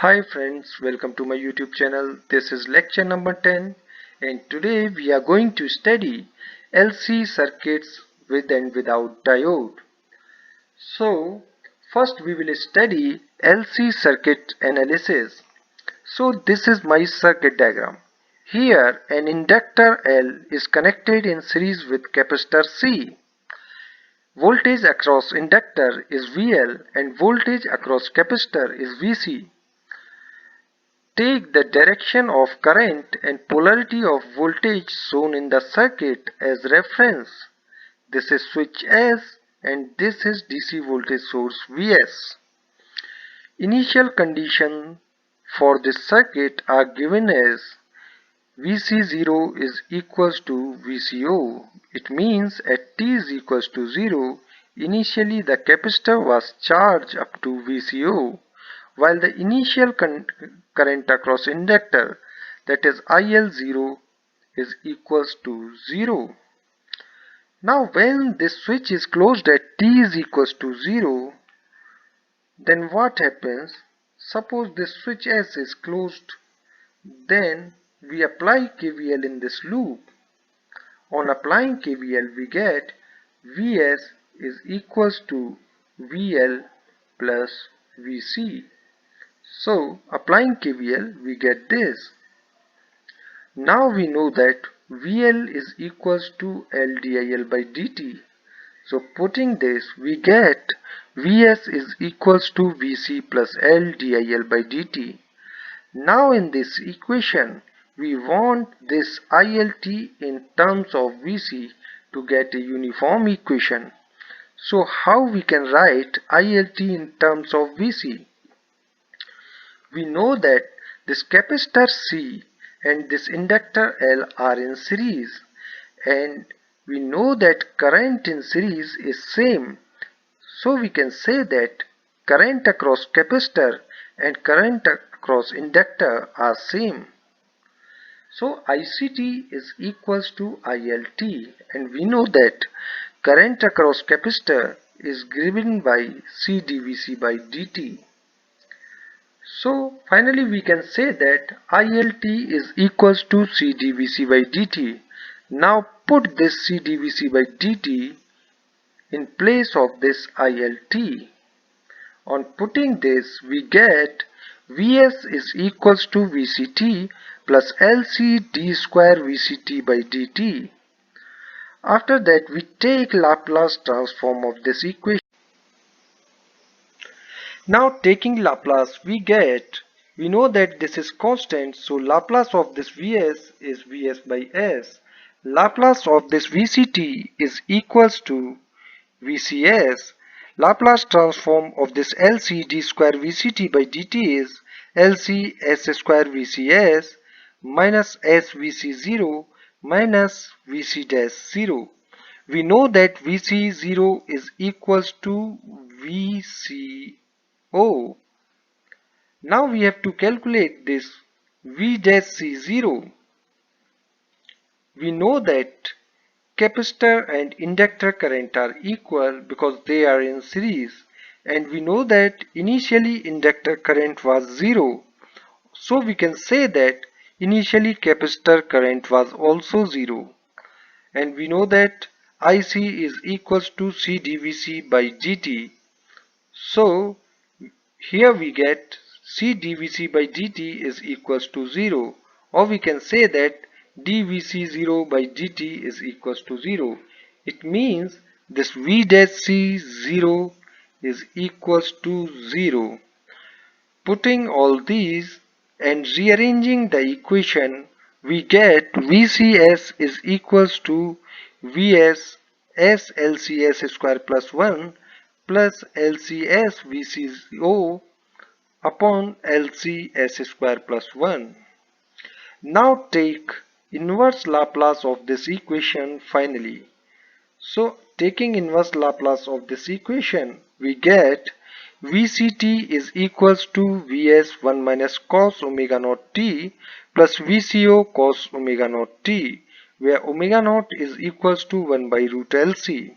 Hi friends, welcome to my YouTube channel. This is lecture number 10 and today we are going to study LC circuits with and without diode. So first we will study LC circuit analysis. So this is my circuit diagram. Here an inductor L is connected in series with capacitor C. Voltage across inductor is VL and voltage across capacitor is VC. Take the direction of current and polarity of voltage shown in the circuit as reference. This is switch S and this is DC voltage source Vs. Initial conditions for this circuit are given as Vc0 is equals to Vco. It means at t is equals to 0, initially the capacitor was charged up to Vco, while the initial current across inductor, that is IL0, is equals to 0. Now when this switch is closed at t is equals to 0, then what happens? Suppose this switch S is closed, then we apply KVL in this loop. On applying KVL we get Vs is equals to VL plus Vc. So applying KVL we get this. Now we know that VL is equals to LdIL by dt. So putting this we get Vs is equals to Vc plus LdIL by dt. Now in this equation we want this ILT in terms of Vc to get a uniform equation. So how we can write ILT in terms of Vc? We know that this capacitor C and this inductor L are in series, and we know that current in series is same. So we can say that current across capacitor and current across inductor are same. So ICT is equals to ILT, and we know that current across capacitor is given by C dVc by dt. So finally we can say that ILT is equals to C dVc by dt. Now put this C dVc by dt in place of this ILT. On putting this we get Vs is equals to Vct plus LC d square Vct by dt. After that we take Laplace transform of this equation. Now taking Laplace we know that this is constant, so Laplace of this Vs is Vs by S. Laplace of this Vct is equals to Vcs. Laplace transform of this LC d square Vct by dt is LC s square Vcs minus s Vc0 minus Vc dash 0. We know that Vc0 is equals to Vco. Now we have to calculate this V dash C0. We know that capacitor and inductor current are equal because they are in series, and we know that initially inductor current was 0. So we can say that initially capacitor current was also 0. And we know that IC is equals to C dVc by dt. So here we get C dVc by dt is equals to 0, or we can say that dVc0 by dt is equals to 0. It means this V dash C0 is equals to 0. Putting all these and rearranging the equation, we get Vcs is equals to Vs s LCS square plus 1 plus LCS Vco upon LCS square plus 1. Now take inverse Laplace of this equation finally. So taking inverse Laplace of this equation, we get Vct is equals to Vs 1 minus cos omega naught t plus Vco cos omega naught t, where omega naught is equals to 1 by root LC.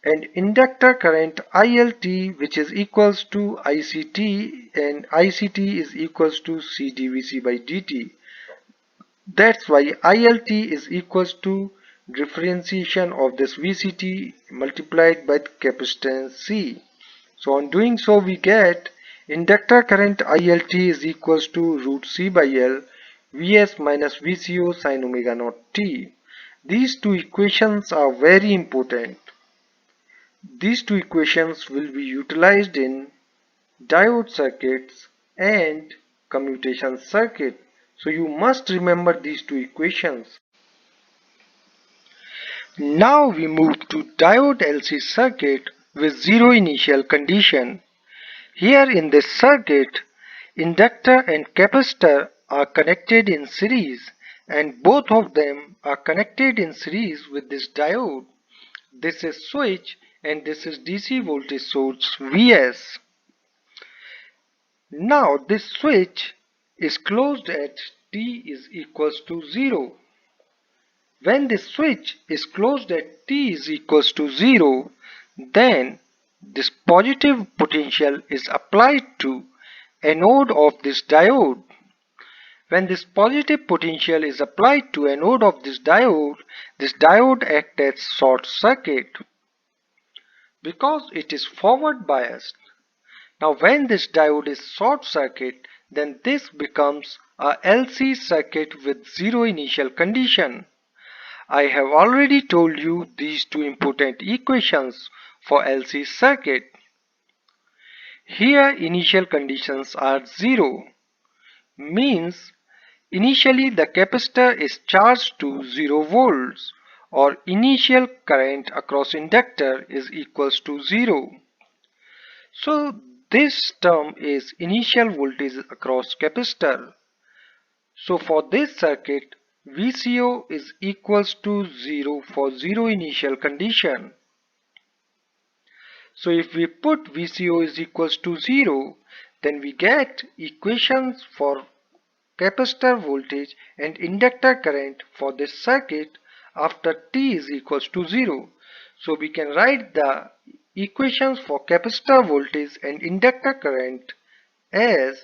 and inductor current ILT, which is equals to ICT, and ICT is equals to C dVc by dt. That's why ILT is equals to differentiation of this VCT multiplied by the capacitance C. So on doing so, we get inductor current ILT is equals to root C by L Vs minus VCO sin omega naught t. These two equations are very important. These two equations will be utilized in diode circuits and commutation circuit. So you must remember these two equations. Now we move to diode LC circuit with zero initial condition. Here in this circuit, inductor and capacitor are connected in series, and both of them are connected in series with this diode. This is switch and this is DC voltage source Vs. Now this switch is closed at t is equals to 0. When this switch is closed at t is equals to 0, then this positive potential is applied to anode of this diode. When this positive potential is applied to anode of this diode acts as short circuit because it is forward biased. Now when this diode is short circuit, then this becomes a LC circuit with zero initial condition. I have already told you these two important equations for LC circuit. Here initial conditions are 0, means initially the capacitor is charged to 0 volts, or initial current across inductor is equals to 0. So this term is initial voltage across capacitor. So for this circuit, VCO is equals to 0 for zero initial condition. So if we put VCO is equals to 0, then we get equations for capacitor voltage and inductor current for this circuit after t is equals to 0. So we can write the equations for capacitor voltage and inductor current as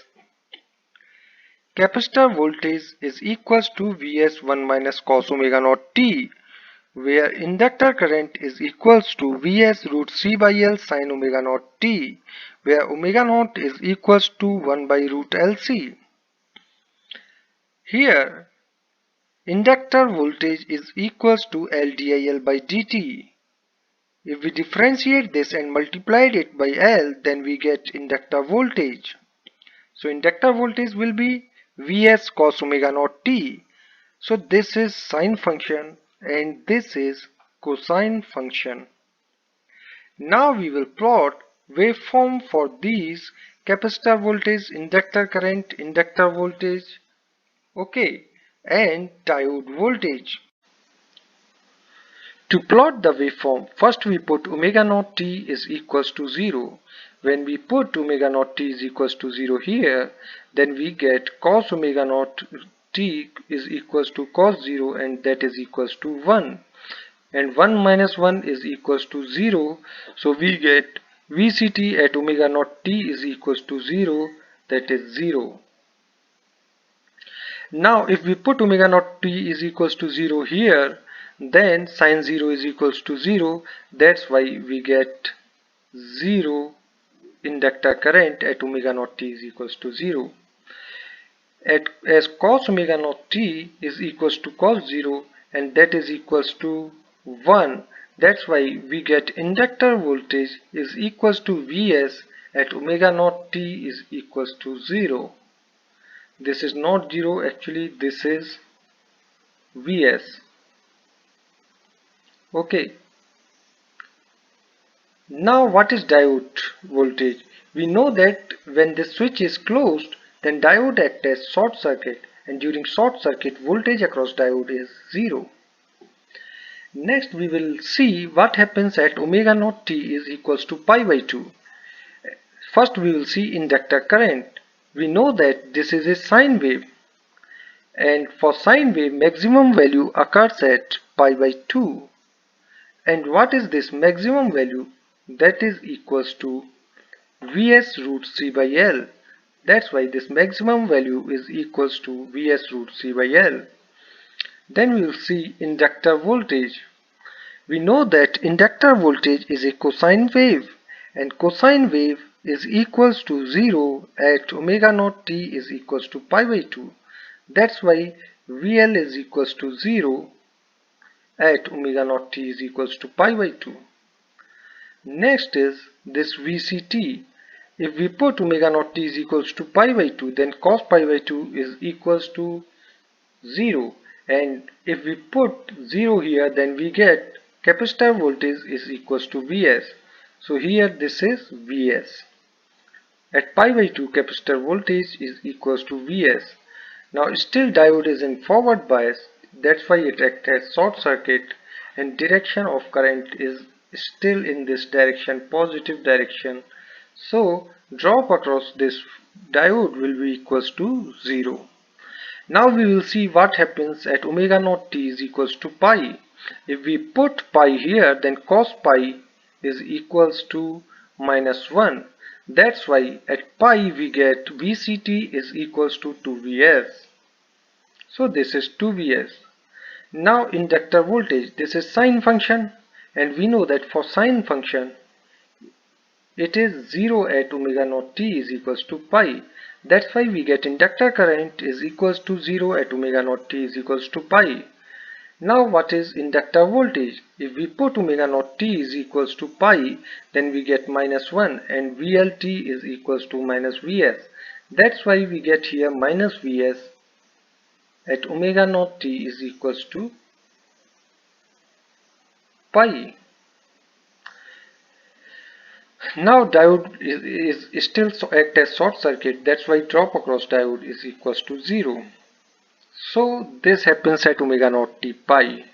capacitor voltage is equals to Vs1 minus cos omega naught t, where inductor current is equals to Vs root C by L sin omega naught t, where omega naught is equals to 1 by root LC. Here, inductor voltage is equals to LdIL by dt. If we differentiate this and multiply it by L, then we get inductor voltage. So inductor voltage will be Vs cos omega naught t. So this is sine function and this is cosine function. Now we will plot waveform for these capacitor voltage, inductor current, inductor voltage, and diode voltage. To plot the waveform, first we put omega naught t is equals to 0. When we put omega naught t is equals to 0 here, then we get cos omega naught t is equals to cos 0, and that is equals to 1. And 1 minus 1 is equals to 0. So we get VCT at omega naught t is equals to 0, that is 0. Now if we put omega naught t is equals to 0 here, then sine 0 is equals to 0. That's why we get 0 inductor current at omega naught t is equals to 0. As cos omega naught t is equals to cos 0, and that is equals to 1. That's why we get inductor voltage is equals to Vs at omega naught t is equals to 0. This is not 0, actually this is Vs. Now what is diode voltage? We know that when the switch is closed, then diode acts as short circuit, and during short circuit voltage across diode is 0. Next we will see what happens at omega naught t is equals to pi by 2. First we will see inductor current. We know that this is a sine wave, and for sine wave maximum value occurs at pi by 2. And what is this maximum value? That is equals to Vs root C by L. That's why this maximum value is equals to Vs root C by L. Then we will see inductor voltage. We know that inductor voltage is a cosine wave, and cosine wave is equals to 0 at omega naught t is equals to pi by 2. That's why VL is equals to 0 at omega naught t is equals to pi by 2. Next is this VCT. If we put omega naught t is equals to pi by 2, then cos pi by 2 is equals to 0. And if we put 0 here, then we get capacitor voltage is equals to Vs. So here this is Vs. At pi by 2, capacitor voltage is equals to Vs. Now still diode is in forward bias, that's why it acts as short circuit, and direction of current is still in this direction, positive direction. So drop across this diode will be equals to 0. Now we will see what happens at omega naught t is equals to pi. If we put pi here, then cos pi is equals to minus 1. That's why at pi we get VCT is equals to 2Vs. So this is 2Vs. Now inductor voltage, this is sine function, and we know that for sine function it is 0 at omega naught t is equals to pi. That's why we get inductor current is equals to 0 at omega naught t is equals to pi. Now what is inductor voltage? If we put omega naught t is equals to pi, then we get minus 1, and VLT is equals to minus Vs. That's why we get here minus Vs at omega naught t is equals to pi. Now diode is still act as short circuit, that's why drop across diode is equals to 0. So this happens at omega naught t pi.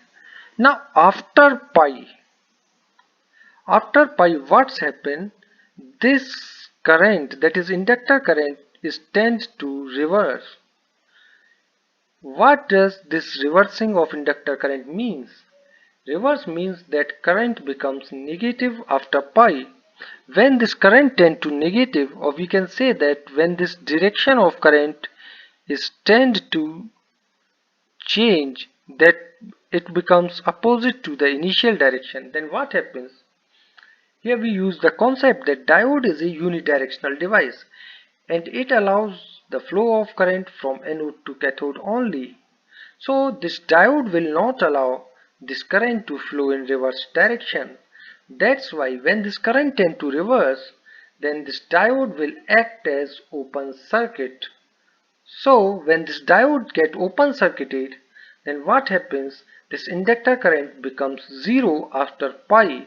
Now after pi what's happened? This current, that is inductor current, is tend to reverse. What does this reversing of inductor current means? Reverse means that current becomes negative after pi. When this current tend to negative, or we can say that when this direction of current is tend to change, that it becomes opposite to the initial direction, then what happens? Here we use the concept that diode is a unidirectional device, and it allows the flow of current from anode to cathode only. So this diode will not allow this current to flow in reverse direction. That's why when this current tend to reverse, then this diode will act as open circuit. So when this diode get open circuited, then what happens? This inductor current becomes 0 after pi.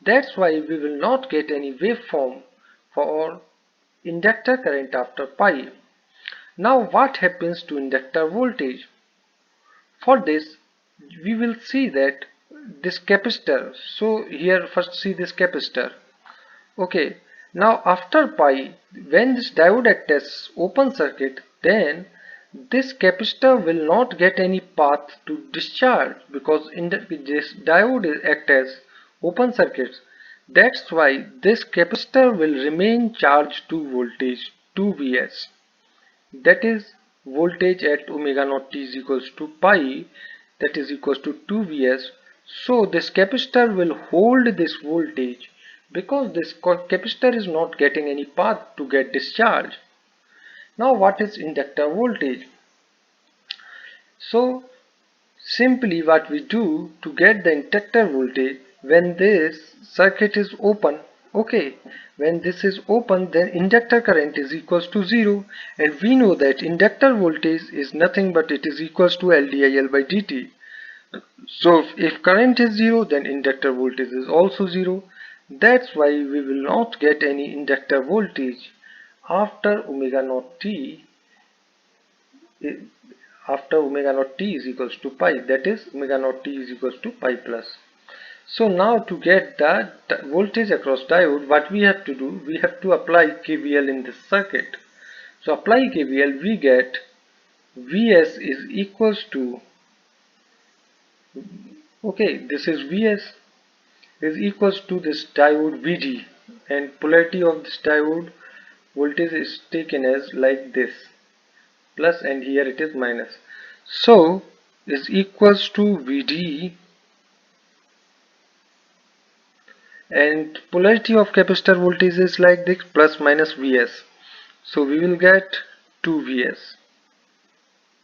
That's why we will not get any waveform for inductor current after pi. Now what happens to inductor voltage? For this we will see that this capacitor, so here first see this capacitor. Okay, now after pi, when this diode acts as open circuit, then this capacitor will not get any path to discharge, because this diode acts as open circuit. That's why this capacitor will remain charged to voltage 2Vs. That is voltage at omega naught t is equals to pi, that is equals to 2Vs. So this capacitor will hold this voltage because this capacitor is not getting any path to get discharge. Now what is inductor voltage? So simply what we do to get the inductor voltage, when this circuit is open, okay, when this is open, then inductor current is equals to 0, and we know that inductor voltage is nothing but it is equals to LdIL by dt. So if current is 0, then inductor voltage is also 0. That's why we will not get any inductor voltage after omega naught t is equals to pi, that is omega naught t is equals to pi plus. So now to get the voltage across diode, what we have to do, we have to apply KVL in this circuit. So apply KVL, we get Vs is equals to, okay, this is Vs, is equals to this diode VD, and polarity of this diode voltage is taken as like this, plus, and here it is minus. So is equals to VD, and polarity of capacitor voltage is like this, plus minus Vs. So we will get 2 Vs.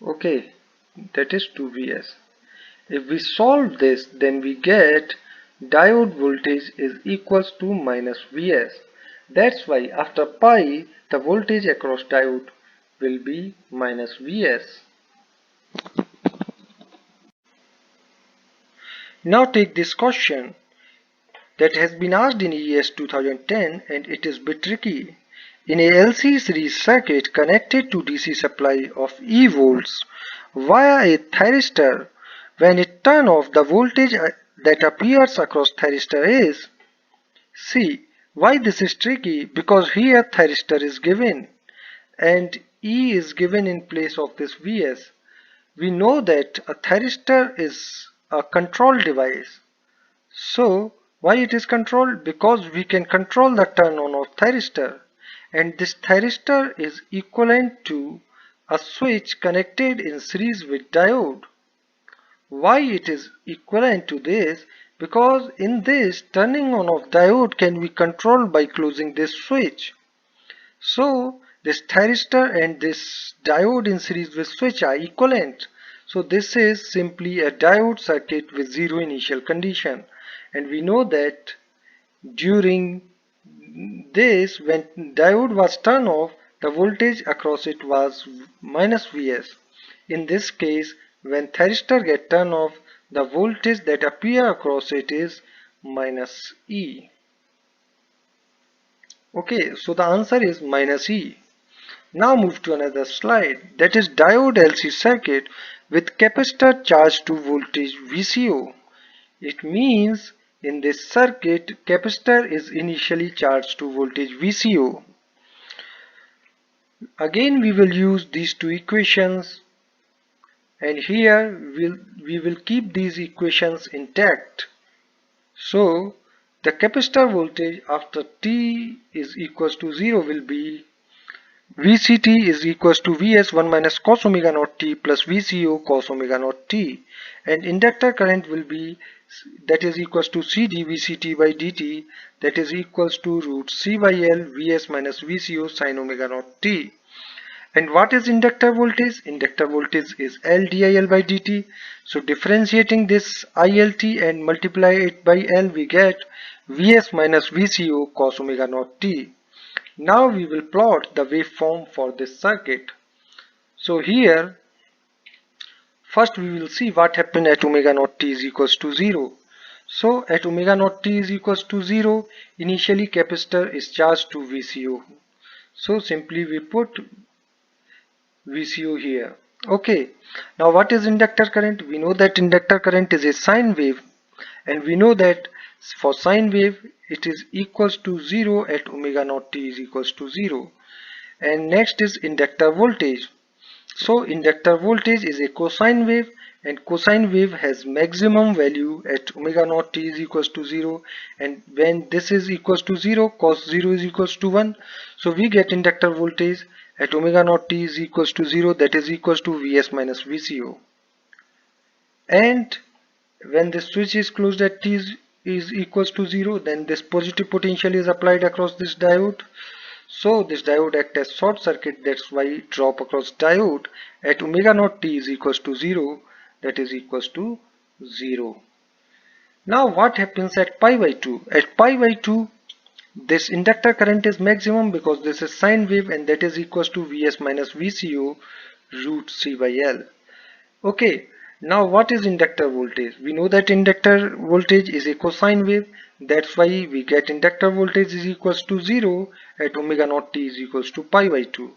Okay, that is 2 Vs. If we solve this, then we get diode voltage is equals to minus Vs. That's why after pi, the voltage across diode will be minus Vs. Now take this question that has been asked in ES 2010, and it is a bit tricky. In a LC series circuit connected to DC supply of E volts via a thyristor, when it turns off, the voltage that appears across thyristor is. See, why this is tricky? Because here thyristor is given and E is given in place of this Vs. We know that a thyristor is a control device. So why it is controlled? Because we can control the turn on of thyristor, and this thyristor is equivalent to a switch connected in series with diode. Why it is equivalent to this? Because in this, turning on of diode can be controlled by closing this switch. So this thyristor and this diode in series with switch are equivalent. So this is simply a diode circuit with zero initial condition, and we know that during this, when diode was turned off, the voltage across it was minus Vs. In this case, when thyristor get turned off, the voltage that appear across it is minus E. Okay, so the answer is minus E. Now move to another slide, that is diode LC circuit with capacitor charged to voltage VCO. It means in this circuit capacitor is initially charged to voltage VCO. Again we will use these two equations, and here we will keep these equations intact. So the capacitor voltage after t is equals to 0 will be VCT is equals to Vs 1 minus cos omega naught t plus VCO cos omega naught t, and inductor current will be, that is equals to CD VCT by dt, that is equals to root C by L Vs minus VCO sin omega naught t. And what is inductor voltage? Inductor voltage is L dIL by dt. So differentiating this ILT and multiply it by L, we get Vs minus VCO cos omega naught t. Now we will plot the waveform for this circuit. So here first we will see what happened at omega naught t is equals to 0. So at omega naught t is equals to 0, initially capacitor is charged to VCO. So simply we put VCO here. Okay, now what is inductor current? We know that inductor current is a sine wave, and we know that for sine wave it is equals to 0 at omega naught t is equals to 0. And next is inductor voltage. So inductor voltage is a cosine wave, and cosine wave has maximum value at omega naught t is equals to 0, and when this is equals to 0, cos 0 is equals to 1. So we get inductor voltage at omega naught t is equals to 0, that is equals to Vs minus VCO. And when the switch is closed at t is equals to 0, then this positive potential is applied across this diode. So this diode acts as short circuit, that's why it drop across diode at omega naught t is equals to 0, that is equals to 0. Now what happens at pi by 2? At pi by 2, this inductor current is maximum because this is sine wave, and that is equals to Vs minus VCO root C by L. Okay, now what is inductor voltage? We know that inductor voltage is a cosine wave, that's why we get inductor voltage is equals to 0 at omega naught t is equals to pi by 2.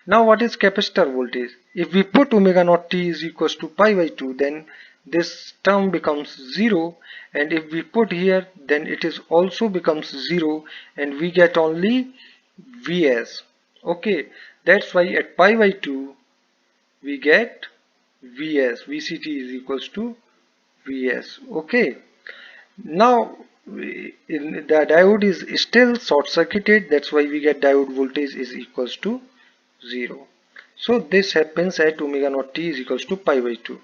Now what is capacitor voltage? If we put omega naught t is equals to pi by 2, then this term becomes 0, and if we put here, then it is also becomes 0, and we get only Vs. Okay, that's why at pi by 2 we get Vs, VCT is equals to Vs. Okay, now the diode is still short circuited. That's why we get diode voltage is equals to 0. So this happens at omega naught t is equals to pi by 2.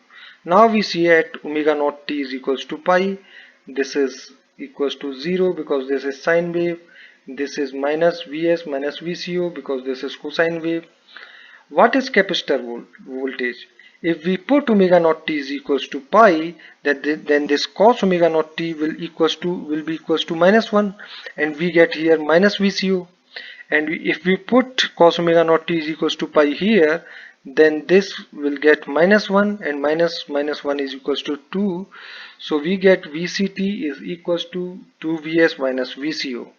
Now we see at omega naught t is equals to pi, this is equals to 0 because this is sine wave. This is minus Vs minus Vco because this is cosine wave. What is capacitor voltage? If we put omega naught t is equals to pi, then this cos omega naught t will be equals to minus 1, and we get here minus Vco. And if we put cos omega naught t is equals to pi here, then this will get minus 1, and minus 1 is equals to 2. So we get Vct is equals to 2Vs minus Vco.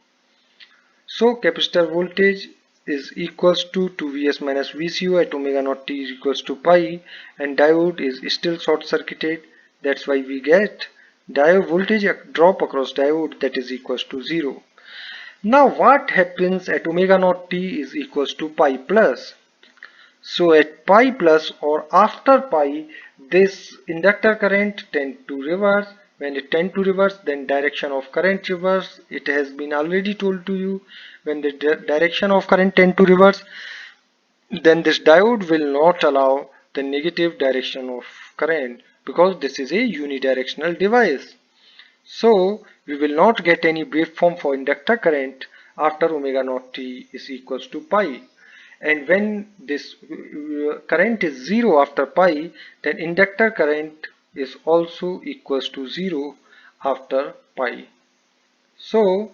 So capacitor voltage is equals to 2Vs minus Vco at omega naught t is equals to pi, and diode is still short circuited. That's why we get diode voltage drop across diode, that is equals to 0. Now what happens at omega naught t is equals to pi plus? So at pi plus or after pi, this inductor current tend to reverse. When it tend to reverse, then direction of current reverse. It has been already told to you, when the direction of current tend to reverse, then this diode will not allow the negative direction of current, because this is a unidirectional device. So we will not get any waveform for inductor current after omega naught t is equals to pi. And when this current is 0 after pi, then inductor current is also equals to 0 after pi. So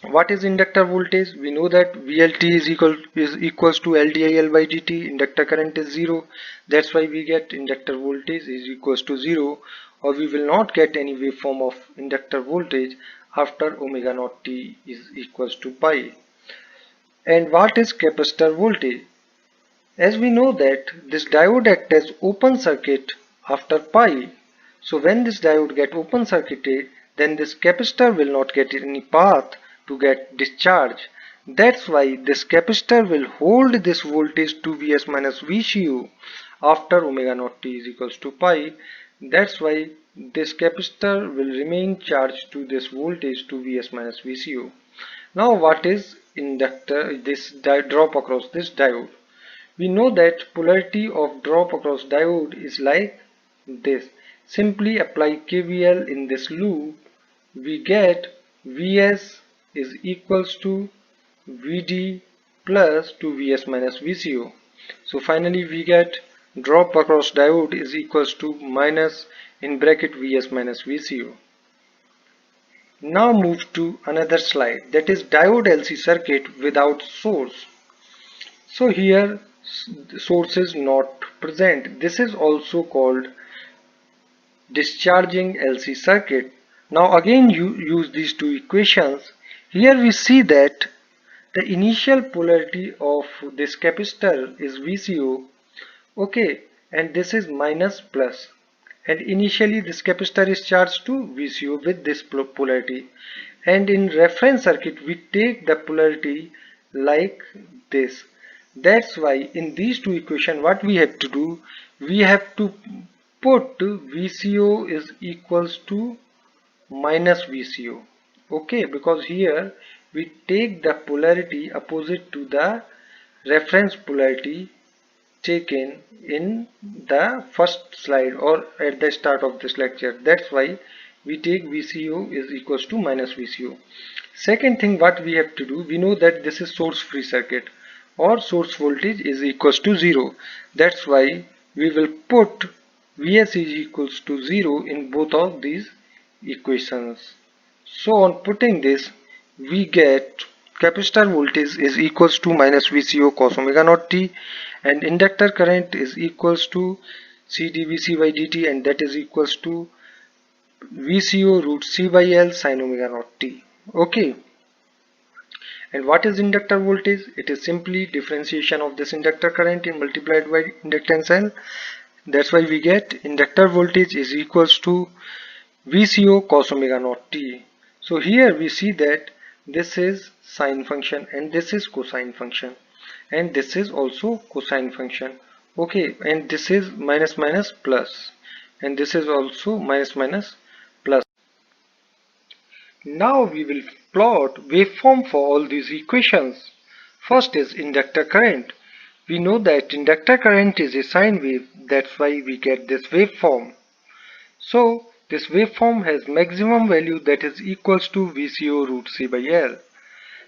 what is inductor voltage? We know that VLT is equals to LdIL by dt. Inductor current is 0. That's why we get inductor voltage is equals to 0, or we will not get any waveform of inductor voltage after omega naught t is equals to pi. And what is capacitor voltage? As we know that this diode acts as open circuit after pi. So when this diode get open circuited, then this capacitor will not get any path to get discharge. That's why this capacitor will hold this voltage 2Vs minus Vcu after omega naught t is equals to pi. That's why this capacitor will remain charged to this voltage 2Vs minus Vcu. Now what is inductor, this drop across this diode? We know that polarity of drop across diode is like this. Simply apply KVL in this loop. We get Vs is equals to Vd plus 2Vs minus Vco. So finally we get drop across diode is equals to minus in bracket Vs minus Vco. Now move to another slide, that is diode LC circuit without source. So here source is not present. This is also called discharging LC circuit. Now again you use these two equations. Here we see that the initial polarity of this capacitor is Vco, okay, and this is minus plus, and initially this capacitor is charged to Vco with this polarity, and in reference circuit we take the polarity like this. That's why in these two equations what we have to do, we have to put Vco is equals to minus Vco, okay, because here we take the polarity opposite to the reference polarity taken in the first slide or at the start of this lecture. That's why we take Vco is equals to minus Vco. Second thing what we have to do, we know that this is source free circuit or source voltage is equals to 0. That's why we will put Vs is equals to 0 in both of these equations. So on putting this, we get capacitor voltage is equals to minus Vco cos omega naught t, and inductor current is equals to cdvc by dt, and that is equals to Vco root c by L sin omega naught t. Okay. And what is inductor voltage? It is simply differentiation of this inductor current in multiplied by inductance L. That's why we get inductor voltage is equals to Vco cos omega naught t. So here we see that this is sine function and this is cosine function, and this is also cosine function, okay, and this is minus minus plus, and this is also minus minus plus. Now we will plot waveform for all these equations. First is inductor current. We know that inductor current is a sine wave, that's why we get this waveform. So this waveform has maximum value that is equals to VCO root C by L.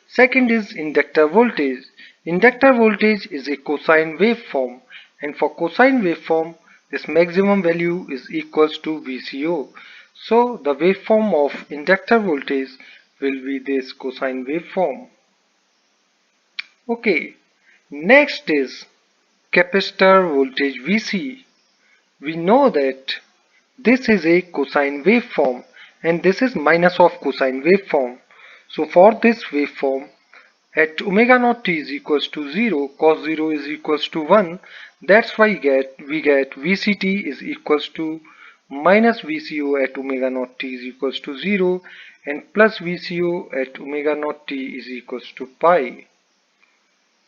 Second is inductor voltage. Inductor voltage is a cosine waveform, and for cosine waveform this maximum value is equals to VCO. So the waveform of inductor voltage will be this cosine waveform. Okay, next is capacitor voltage VC. We know that this is a cosine waveform and this is minus of cosine waveform. So for this waveform, at omega naught t is equals to 0, cos 0 is equals to 1. That's why we get VCT is equals to minus VCO at omega naught t is equals to 0 and plus VCO at omega naught t is equals to pi.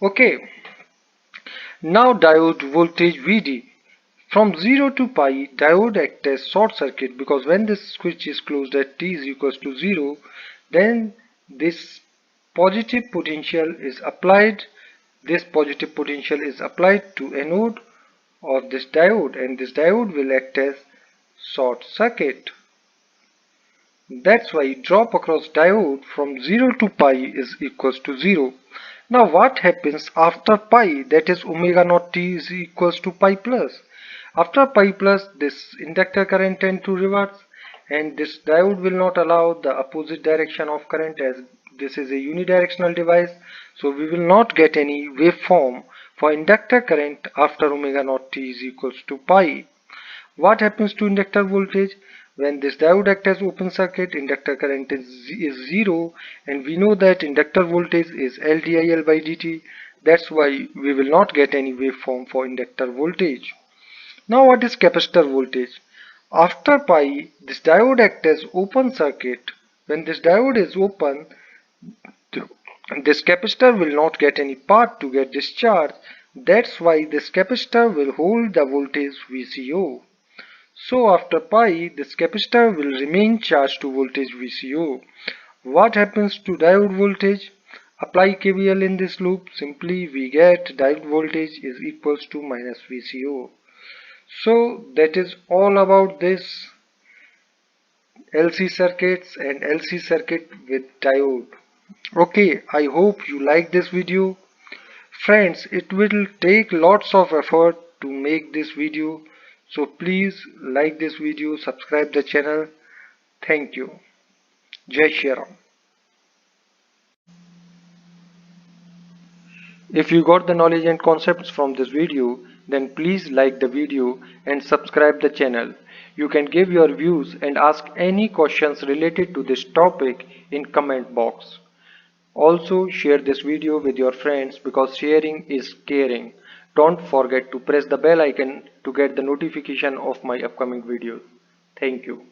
Okay, now diode voltage VD. From 0 to pi, diode acts as short circuit because when this switch is closed at t is equals to 0, then this positive potential is applied. This positive potential is applied to anode of this diode, and this diode will act as short circuit. That's why drop across diode from 0 to pi is equals to 0. Now what happens after pi, that is omega naught t is equals to pi plus. After pi plus, this inductor current tend to reverse and this diode will not allow the opposite direction of current as this is a unidirectional device. So we will not get any waveform for inductor current after omega naught t is equals to pi. What happens to inductor voltage? When this diode acts as open circuit, inductor current is 0 and we know that inductor voltage is LdIL by dt. That's why we will not get any waveform for inductor voltage. Now what is capacitor voltage? After pi, this diode acts as open circuit. When this diode is open, this capacitor will not get any path to get discharged. That's why this capacitor will hold the voltage VCO. So after pi, this capacitor will remain charged to voltage VCO. What happens to diode voltage? Apply KVL in this loop. Simply we get diode voltage is equals to minus VCO. So that is all about this LC circuits and LC circuit with diode. Okay, I hope you like this video. Friends, it will take lots of effort to make this video. So please like this video, subscribe the channel. Thank you. Jai Shri Ram. If you got the knowledge and concepts from this video, then please like the video and subscribe the channel. You can give your views and ask any questions related to this topic in comment box. Also share this video with your friends because sharing is caring. Don't forget to press the bell icon to get the notification of my upcoming videos. Thank you.